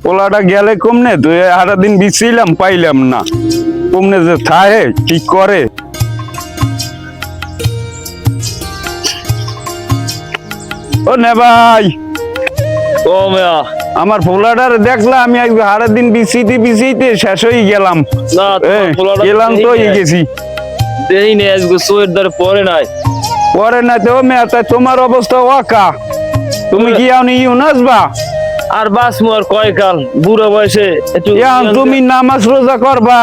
পোলাটা গেলে কমনে তুই সারা দিন বিছিলাম পাইলাম না কমনে যে থাহে ঠিক করে ও নে ভাই ও মিয়া আমার পোলাটার দেখলাম আমি আজকে সারা দিন বিছিতে শেষ হয়ে গেলাম না গেলাম তো গেছি দেই নে আজকে সোয়ের দ্বারে পরে নাই পরে না তো মেয়া তাই তোমার অবস্থা ওয়াকা তুমি কি আনি ইউনাসবা আর বাস মোর কয় কাল বুড়ো বয়সে একটু তুমি নামাজ রোজা করবা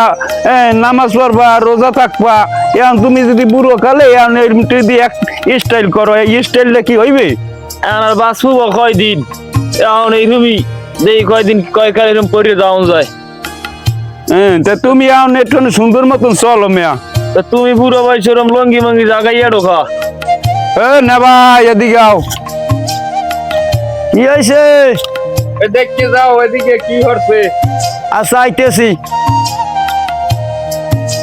নামাজ পড়বা রোজা থাকবা এখন তুমি যদি বুড়ো কালে যদি এক স্টাইল করো এই স্টাইলটা কি হইবে আর বাস মুব কয় দিন এখন এইরকমই দেই কয়দিন কয় কাল এরকম পরে যাওয়া যায় তা তুমি এখন একটু সুন্দর মতন চলো মেয়া তা তুমি বুড়ো বয়সে এরকম লঙ্গি মঙ্গি জাগাইয়া ঢোকা না ভাই এদিকে আও কি হয়েছে দেখতে যাও এদিকে কি হচ্ছে আচ্ছা আইতেছি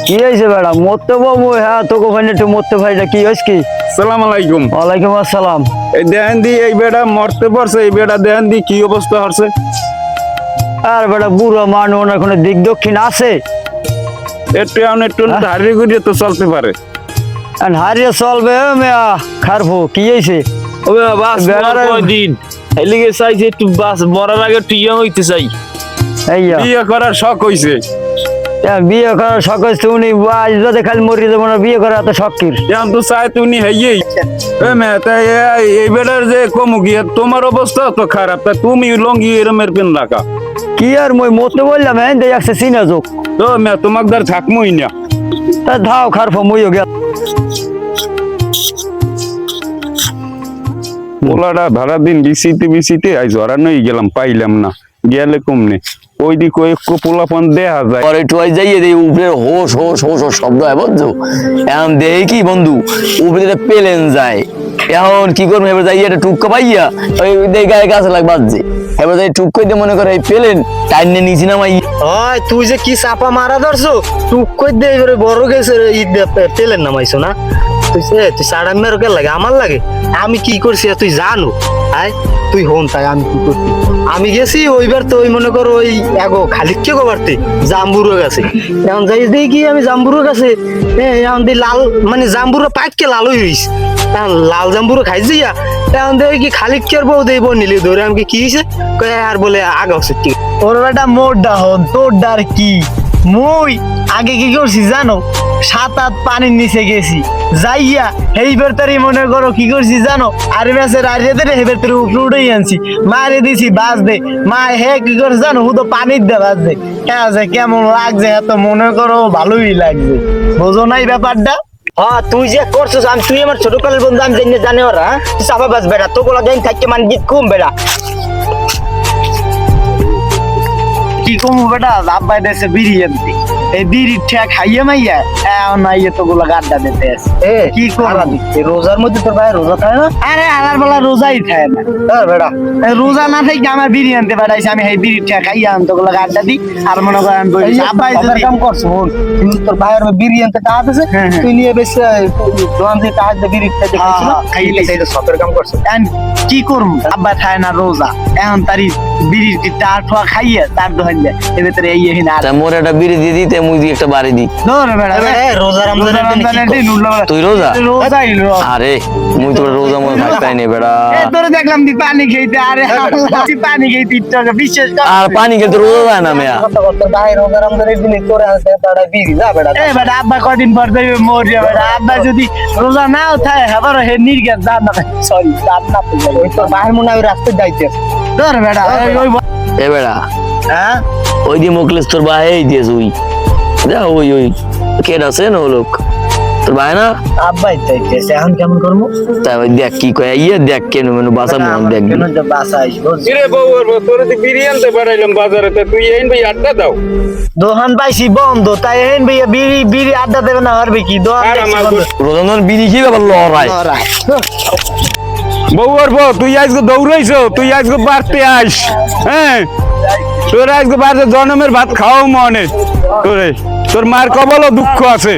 কি হয়েছে বেড়া মরতে বাবু হ্যাঁ তোকে ওখানে একটু মরতে ভাইটা কি হয়েছে কি? সালাম আলাইকুম। ওয়ালাইকুম আসসালাম। এই দেন দি এই বেড়া মরতে পারছে এই বেড়া দেন দি কি অবস্থা হচ্ছে আর বেড়া বুড়ো মানুষ ওনার কোনো দিক দক্ষিণ আছে একটু হারিয়ে ঘুরিয়ে তো চলতে পারে হারিয়ে চলবে মেয়া খারফো কি হয়েছে ও বাস কয়দিন এলিগে চাইছে একটু বাস মরার আগে একটু ইয়ং হইতে চাই বিয়ে করার শখ হইছে বিয়ে করার শখ হয়েছে উনি যদি খালি মরি যাবো না বিয়ে করার এত শখ কির এখন তো চাই তুমি হেয়েই এই বেড়ার যে কমু গিয়ে তোমার অবস্থা তো খারাপ তা তুমি লঙ্গি এরমের পেন রাখা কি আর মই মরতে বললাম হ্যাঁ দেখছে চিনা যোগ তো মেয়া তোমাক দ্বার থাকমই না ধাও খারফো মইও গেল পোলাটা ভাড়া দিন বিছিতে আজ হরানোই গেলাম পাইলাম না গেলে কমনে ওই দিক ওই পোলাপান দেখা যায় পরে একটু যাইয়ে দেই উপরে হোস হোস হোস হোস শব্দ হয় বুঝছো এখন দেই কি বন্ধু উপরে পেলেন যায় এখন কি করবো এবার যাই একটা টুক্কা পাইয়া ওই দেই গায়ে গাছে লাগ বাজছে এবার যাই টুক করে দিয়ে মনে করে এই পেলেন টাইনে নিচি নামাই হয় তুই যে কি চাপা মারা ধরছো টুক কই দে এবারে বড় গেছে পেলেন নামাইছো না তুই সাড়া মেরো কে লাগে আমার লাগে আমি কি করছি তুই জানো আয় তুই হন তাই আমি কি করছি আমি গেছি ওইবার তো ওই মনে করো ওই এগো খালি কে গোবারতে জাম্বুরো গেছে এখন যাই দেখি কি আমি জাম্বুরো গেছে এখন দি লাল মানে জাম্বুরো পাককে লাল হইস লাল জাম্বুরো খাইছি এখন দেখি কি খালি কের বউ দেই বনিলি ধরে আমি কি হইছে কয় আর বলে আগা হচ্ছে ঠিক ওর বেটা মোড়টা হন তোর ডার কি মই আগে কি করছি জানো 7-8 পানির নিচে গেছি যাইয়া এই বেরতারি মনে করো কি করছি জানো আর ম্যাচের আরিয়াতে রে হেবের উপরে উঠেই আনছি মারে দিছি বাস দে মা হে কি করছে জানো হুদো পানির দে বাস দে হ্যাঁ কেমন লাগছে এত মনে করো ভালোই লাগছে বোঝো নাই ব্যাপারটা হ্যাঁ তুই যে করছিস আমি তুই আমার ছোটকালের বন্ধু আমি জানি ওরা তুই চাপা বাস বেড়া তো গোলা দিন থাকতে মানে জিত কম বেড়া কি কমু বেটা আব্বাই দেশে বিরিয়ানি এই বিড়ি ঠেয়া খাইয়ে মাইয়া এখন আইয়ে তো গুলো গাড্ডা দিতে আছে কি করবি রোজার মধ্যে তোর ভাই রোজা খায় না আরে আলার বেলা রোজাই খায় না তোর বেটা রোজা না থেকে আমার বিড়ি আনতে পারাইছি আমি এই বিড়ি ঠেয়া খাইয়া আনতে গুলো গাড্ডা দি আর মনে করেন আব্বাই যদি কাম করছ হন তোর ভাইয়ের বিড়ি আনতে টাকা আছে তুই নিয়ে বেশ দোকান থেকে টাকা দিয়ে বিড়ি খেতে খাইলে সেটা সতের কাম করছ কি করব আব্বা খায় না রোজা এখন তারি বিড়ির কি টাকা ঠোয়া খাইয়া তার দোকান যায় এর ভিতরে এই হিনা মোর একটা বিড়ি দিয়ে দিতে মুই দিয়ে একটা বাড়ি দি রোজা রমজানের দিন তুই রোজা রোজাই আরে মুই তো রোজা মনে ভাই পাই নে বেড়া তোরে দেখলাম দি পানি খেতে আরে পানি খেতে ইচ্ছা বিশেষ আর পানি খেতে রোজা যায় না মেয়া ভাই রোজা রমজানের দিন তোরে আছে তাড়া বিড়ি যা বেড়া এ বেটা আব্বা কদিন পর দেবে মরিয়া বেটা আব্বা যদি রোজা নাও থাকে আবার হে নির্গত দান না সরি দান না ওই তো বাহির মনে ওই রাস্তায় যাইতে ধর বেটা ওই এ বেড়া হ্যাঁ ওই দিয়ে মুখলেস তোর ভাই এই দিয়েছ ওই যা ওই ওই কেন আছে না লোক তোর ভাই না আব্বাই চাইতেছে এখন কেমন করবো তাই ওই দেখ কি কয় ইয়ে দেখ কেন মানে বাসা মন দেখ কেন যে বাসা আসবো রে বউ তোরে তো বিড়ি আনতে পারাইলাম বাজারে তুই এই ভাই আড্ডা দাও দোকান পাইছি বন্ধ তাই হেন ভাইয়া বিড়ি বিড়ি আড্ডা দেবে না পারবে কি দোকান রোজানোর বিড়ি খেয়ে ব্যাপার লড়াই বউর বউ তুই আজকে দৌড়াইছো তুই আজকে বাড়তে আস হ্যাঁ তোর আজকে বাড়তে জন্মের ভাত খাওয়াও মনে তোরে তোর মার কবলও দুঃখ আছে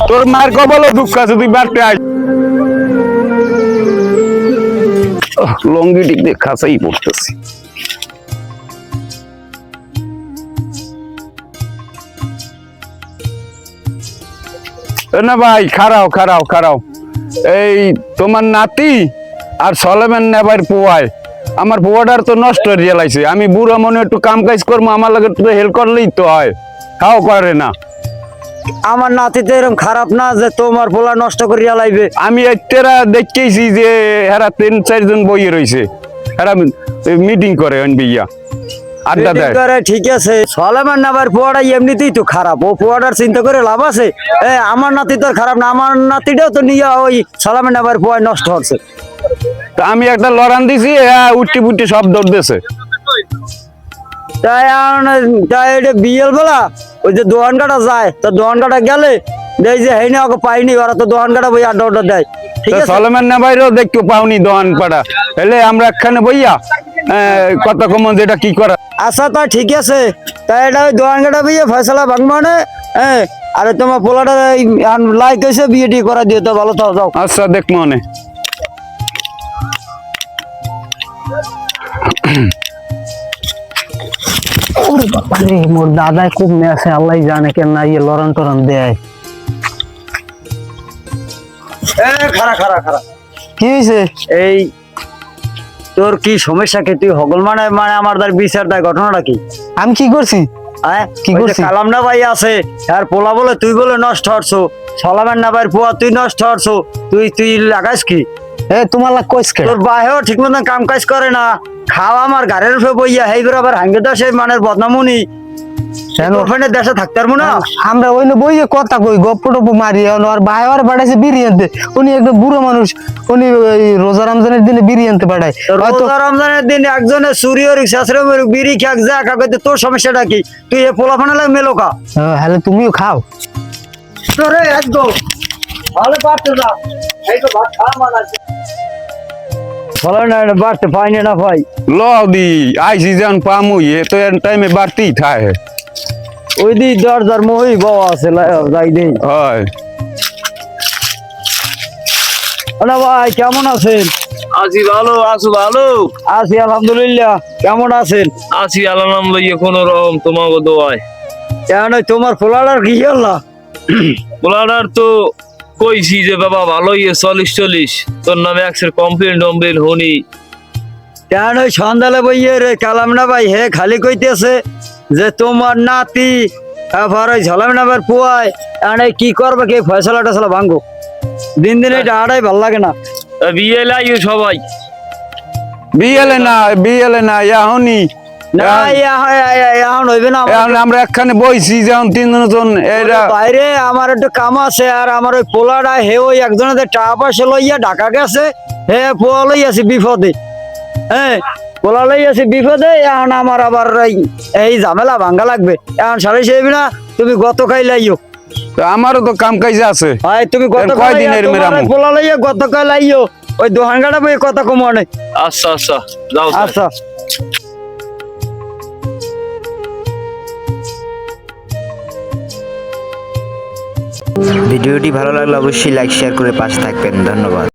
তোর মার কবলও দুঃখ আছে তুই বাড়তে আস লঙ্গি টিক দিয়ে খাসাই পড়তেছি না ভাই, খারাও খারাও খারাও। এই তোমার নাতি আর সলেমান নেবার পোয়ায় আমার পোয়াটার তো নষ্ট হয়ে লাইছে। আমি বুড়ো মনে একটু কাম কাজ করবো, আমার লাগে একটু হেল্প করলেই তো হয়, খাও করে না। আমার নাতি তো এরকম খারাপ না যে তোমার পোলা নষ্ট করিয়া লাইবে। আমি এরা দেখেছি যে এরা 3-4 জন বইয়ে রয়েছে, এরা মিটিং করে বিয়া আড্ডা দেয়। ঠিক আছে, সলেমান নাবার পোয়াটা এমনিতেই তো খারাপ, ও পোয়াটার চিন্তা করে লাভ আছে? আমার নাতি তো আর খারাপ না, আমার নাতিটাও তো নিয়ে ওই সলেমান নাবার পোয়ায় নষ্ট হচ্ছে। তা আমি একটা লড়ান দিছি, উঠটি পুটি সব দৌড় দিছে। তাই এটা বিয়েল বেলা ওই যে দোকান কাটা যায়, তো দোকান কাটা গেলে দেখ যে হেই না ওকে পাইনি, ওরা তো দোকান কাটা বই আড্ডা আড্ডা দেয়। ঠিক আছে, সলেমান না বাইরেও দেখতে পাওনি দোকান পাড়া, এলে আমরা একখানে বইয়া কত কম যেটা কি করা। আচ্ছা তাই ঠিক আছে, তাই এটা ওই দোকান কাটা বিয়ে ফয়সালা ভাঙবানে। আরে তোমার পোলাটা লাইক হয়েছে, বিয়ে টিয়ে করা দিয়ে তো ভালো থাও, যাও। আচ্ছা দেখ মনে মোর দাদাই খুব মেসে, আল্লাহ জানে কেন না ইয়ে লড়ন টরন দেয়। খারা খারা খারা কি হয়েছে? এই তোর কি সমস্যা কি? তুই হগল মানে মানে আমার তার বিচার দেয়, ঘটনাটা কি? আমি কি করছি? কি করছি? কালাম না ভাই আছে আর পোলা বলে তুই বলে নষ্ট হচ্ছো, সলামের না ভাই পোয়া তুই নষ্ট হচ্ছো, তুই লাগাইস কি? তোমার লাগ কইস কে? তোর বাহেও ঠিক মতন কাম কাজ করে না, খাওয়া আমার গাড়ির উপরে বইয়া হেইবার আবার হাঙ্গে দশে মানের বদনামুনি। ওখানে দেশে থাকতে পারবো না আমরা, ওই বইয়ে কথা কই গপ্প টপ্প মারি। আর ভাই আর পাঠাইছে বিড়ি আনতে, উনি একদম বুড়ো মানুষ, উনি রোজা রমজানের দিনে বিড়ি আনতে পাঠায়। রোজা রমজানের দিন একজনের চুরি হরিক শাস্ত্র বিড়ি খাক যা খাইতে, তোর সমস্যাটা কি? তুই এ পোলা ফানা লাগে মেলোকা। হ্যালো তুমিও খাও তোরে একদম ভালো পারতে না, এই তো ভাত খাওয়া মানা আছে। ভালো না বাড়তে পাইনি না ভাই, লদি আইসি যখন পামু এ তো টাইমে বাড়তেই থাকে। ওই দি দরজার মহি বাবা আছে, যাই দেই। হয় আরে ভাই কেমন আছেন? আছি ভালো, আছো ভালো? আছি আলহামদুলিল্লাহ, কেমন আছেন? আছি আলহামদুলিল্লাহ, কোনো রকম তোমাকে দোয়ায়। কেন তোমার পোলাটার কি হল? পোলাডার তো কইছি যে বাবা ভালোই 40 তোর নামে একসের কমপ্লেন টমপ্লেন হনি। কেন ওই সন্ধ্যালে বইয়ে রে কালাম না ভাই হে খালি কইতেছে যে তোমার নাতি আবার ওই ঝলাম না আবার পুয়ায়, কি করবে কে ফয়সলা টসলা ভাঙ্গো। দিন দিন এটা আড়াই ভাল লাগে না। বিয়ে লাইও সবাই, বিয়েলে না এখনই না এখন হইবে না। এখন আমরা একখানে বইছি যেমন 3 জন এরা বাইরে আমার একটু কাম আছে, আর আমার ওই পোলাটা হে ওই একজনের টাকা পয়সা লইয়া ঢাকা গেছে, হে পোয়া লই আছে বিপদে। পোলা লই আছে বিপদে, এখন আমার আবার এই ঝামেলা ভাঙ্গা লাগবে। এখন সাড়ে সেবি না, তুমি গত খাই লাইও। আমারও তো কাম কাজ আছে। তুমি গত পোলা লইয়া গত খাই লাইও, ওই দোকান গাড়া বই কথা কম অনেক। আচ্ছা আচ্ছা যাও। আচ্ছা ভিডিওটি ভালো লাগলে অবশ্যই লাইক শেয়ার করে পাশে থাকবেন। ধন্যবাদ।